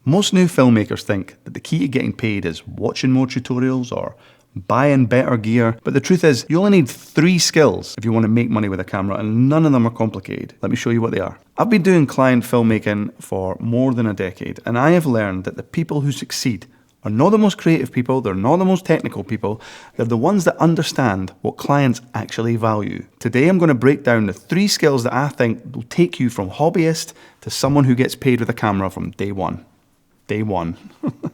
Most new filmmakers think that the key to getting paid is watching more tutorials or buying better gear, but the truth is you only need 3 skills if you want to make money with a camera, and none of them are complicated. Let me show you what they are. I've been doing client filmmaking for more than a decade, and I have learned that the people who succeed are not the most creative people, they're not the most technical people, they're the ones that understand what clients actually value. Today I'm going to break down the 3 skills that I think will take you from hobbyist to someone who gets paid with a camera from day one. Day one.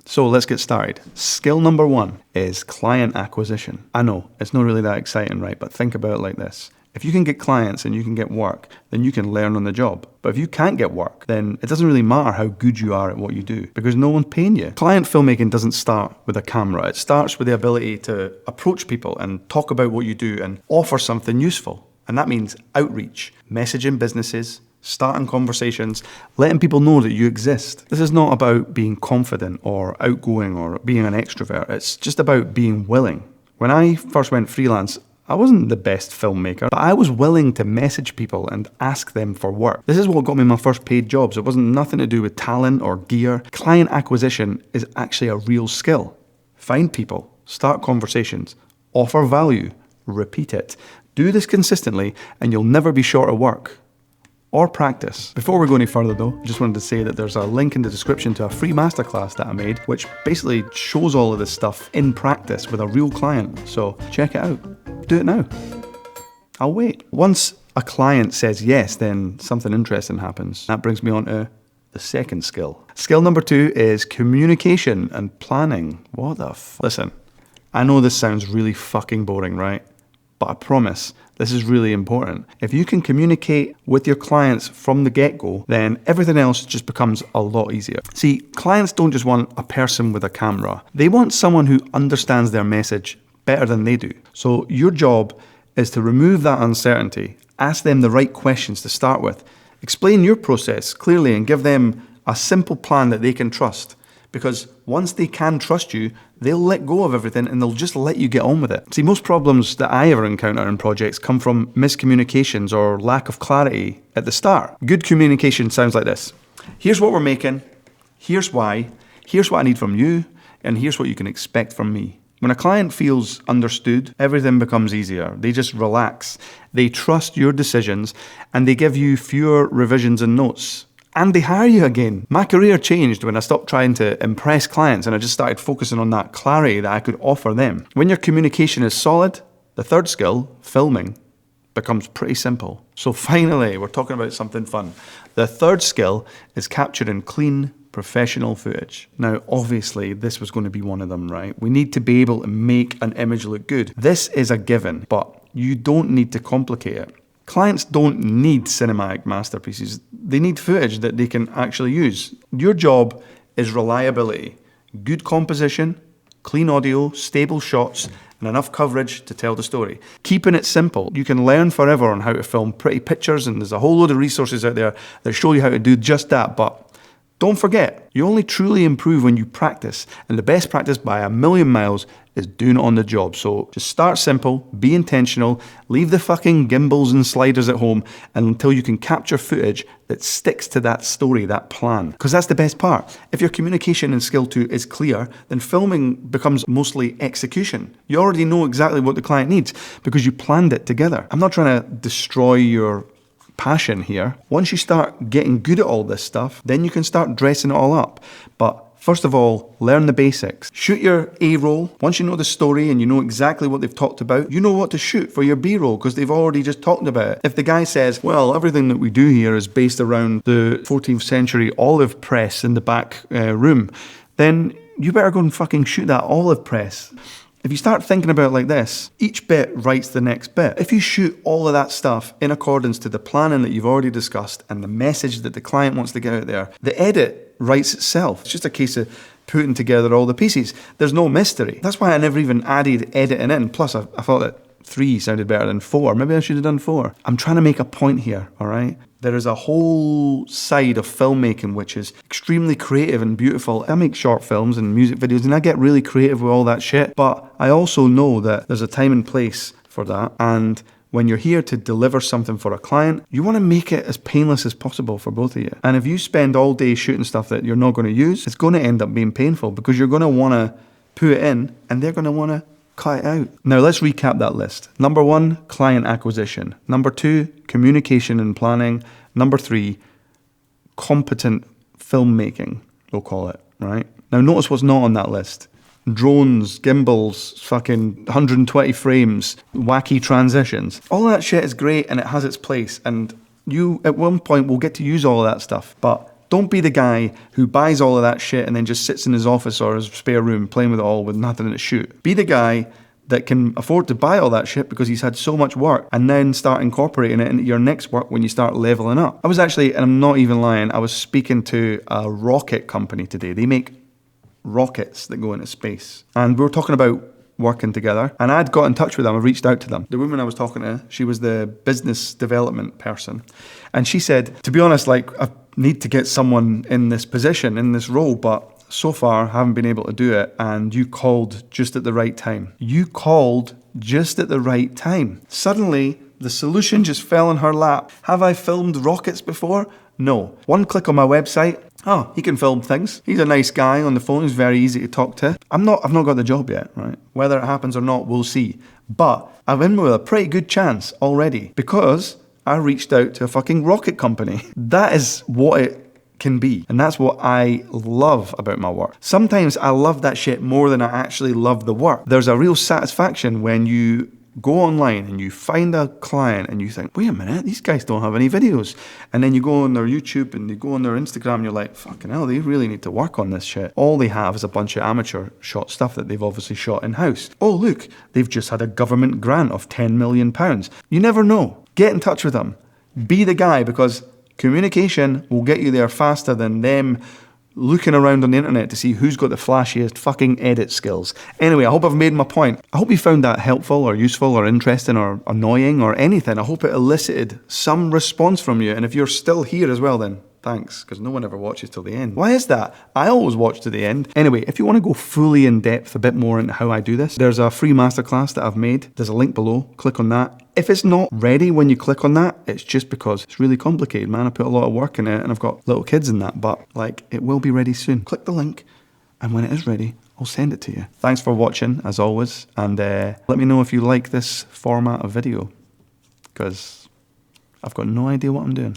So let's get started. Skill number 1 is client acquisition. I know, it's not really that exciting, right? But think about it like this. If you can get clients and you can get work, then you can learn on the job. But if you can't get work, then it doesn't really matter how good you are at what you do because no one's paying you. Client filmmaking doesn't start with a camera. It starts with the ability to approach people and talk about what you do and offer something useful. And that means outreach, messaging businesses, starting conversations, letting people know that you exist. This is not about being confident or outgoing or being an extrovert. It's just about being willing. When I first went freelance, I wasn't the best filmmaker, but I was willing to message people and ask them for work. This is what got me my first paid jobs. It wasn't nothing to do with talent or gear. Client acquisition is actually a real skill. Find people, start conversations, offer value, repeat it. Do this consistently and you'll never be short of work. Or practice. Before we go any further though, I just wanted to say that there's a link in the description to a free masterclass that I made, which basically shows all of this stuff in practice with a real client. So check it out. Do it now. I'll wait. Once a client says yes, then something interesting happens. That brings me on to the second skill. Skill number 2 is communication and planning. What the Listen, I know this sounds really fucking boring, right? But I promise, this is really important. If you can communicate with your clients from the get-go, then everything else just becomes a lot easier. See, clients don't just want a person with a camera. They want someone who understands their message better than they do. So your job is to remove that uncertainty, ask them the right questions to start with, explain your process clearly and give them a simple plan that they can trust. Because once they can trust you, they'll let go of everything and they'll just let you get on with it. See, most problems that I ever encounter in projects come from miscommunications or lack of clarity at the start. Good communication sounds like this. Here's what we're making, here's why, here's what I need from you, and here's what you can expect from me. When a client feels understood, everything becomes easier. They just relax. They trust your decisions and they give you fewer revisions and notes. And they hire you again. My career changed when I stopped trying to impress clients and I just started focusing on that clarity that I could offer them. When your communication is solid, the third skill, filming, becomes pretty simple. So finally, we're talking about something fun. The third skill is capturing clean, professional footage. Now, obviously, this was going to be one of them, right? We need to be able to make an image look good. This is a given, but you don't need to complicate it. Clients don't need cinematic masterpieces. They need footage that they can actually use. Your job is reliability, good composition, clean audio, stable shots, and enough coverage to tell the story. Keeping it simple. You can learn forever on how to film pretty pictures, and there's a whole load of resources out there that show you how to do just that, but don't forget, you only truly improve when you practice, and the best practice by a million miles is doing it on the job. So just start simple, be intentional, leave the fucking gimbals and sliders at home until you can capture footage that sticks to that story, that plan. Because that's the best part. If your communication and skill 2 is clear, then filming becomes mostly execution. You already know exactly what the client needs because you planned it together. I'm not trying to destroy your passion here. Once you start getting good at all this stuff, then you can start dressing it all up. But first of all, learn the basics. Shoot your A-roll. Once you know the story and you know exactly what they've talked about, you know what to shoot for your B-roll because they've already just talked about it. If the guy says, well, everything that we do here is based around the 14th century olive press in the back room, then you better go and fucking shoot that olive press. If you start thinking about it like this, each bit writes the next bit. If you shoot all of that stuff in accordance to the planning that you've already discussed and the message that the client wants to get out there, the edit writes itself. It's just a case of putting together all the pieces. There's no mystery. That's why I never even added editing in. Plus, I thought that 3 sounded better than 4. Maybe I should have done 4. I'm trying to make a point here, all right? There is a whole side of filmmaking which is extremely creative and beautiful. I make short films and music videos and I get really creative with all that shit. But I also know that there's a time and place for that. And when you're here to deliver something for a client, you want to make it as painless as possible for both of you. And if you spend all day shooting stuff that you're not going to use, it's going to end up being painful because you're going to want to put it in and they're going to want to cut it out. Now let's recap that list. Number 1, client acquisition. Number 2, communication and planning. Number 3, competent filmmaking, we'll call it, right? Now notice what's not on that list. Drones, gimbals, fucking 120 frames, wacky transitions. All that shit is great and it has its place, and you at one point will get to use all of that stuff, but don't be the guy who buys all of that shit and then just sits in his office or his spare room playing with it all with nothing to shoot. Be the guy that can afford to buy all that shit because he's had so much work and then start incorporating it into your next work when you start leveling up. I was actually, and I'm not even lying, I was speaking to a rocket company today. They make rockets that go into space. And we were talking about working together, and I'd got in touch with them. I reached out to them. The woman I was talking to, she was the business development person. And she said, to be honest, like, I need to get someone in this position, in this role, but so far haven't been able to do it. And you called just at the right time. You called just at the right time. Suddenly, the solution just fell in her lap. Have I filmed rockets before? No. One click on my website. Oh, he can film things. He's a nice guy on the phone. He's very easy to talk to. I've not got the job yet, right? Whether it happens or not, we'll see. But I'm in with a pretty good chance already because I reached out to a fucking rocket company. That is what it can be. And that's what I love about my work. Sometimes I love that shit more than I actually love the work. There's a real satisfaction when you go online and you find a client and you think, wait a minute, these guys don't have any videos. And then you go on their YouTube and you go on their Instagram and you're like, fucking hell, they really need to work on this shit. All they have is a bunch of amateur shot stuff that they've obviously shot in-house. Oh, look, they've just had a government grant of £10 million. You never know. Get in touch with them. Be the guy, because communication will get you there faster than them looking around on the internet to see who's got the flashiest fucking edit skills. Anyway, I hope I've made my point. I hope you found that helpful or useful or interesting or annoying or anything. I hope it elicited some response from you. And if you're still here as well, then thanks, because no one ever watches till the end. Why is that? I always watch to the end. Anyway, if you want to go fully in depth a bit more into how I do this, there's a free masterclass that I've made. There's a link below. Click on that. If it's not ready when you click on that, it's just because it's really complicated, man. I put a lot of work in it and I've got little kids in that, but like, it will be ready soon. Click the link and when it is ready, I'll send it to you. Thanks for watching as always. And let me know if you like this format of video, because I've got no idea what I'm doing.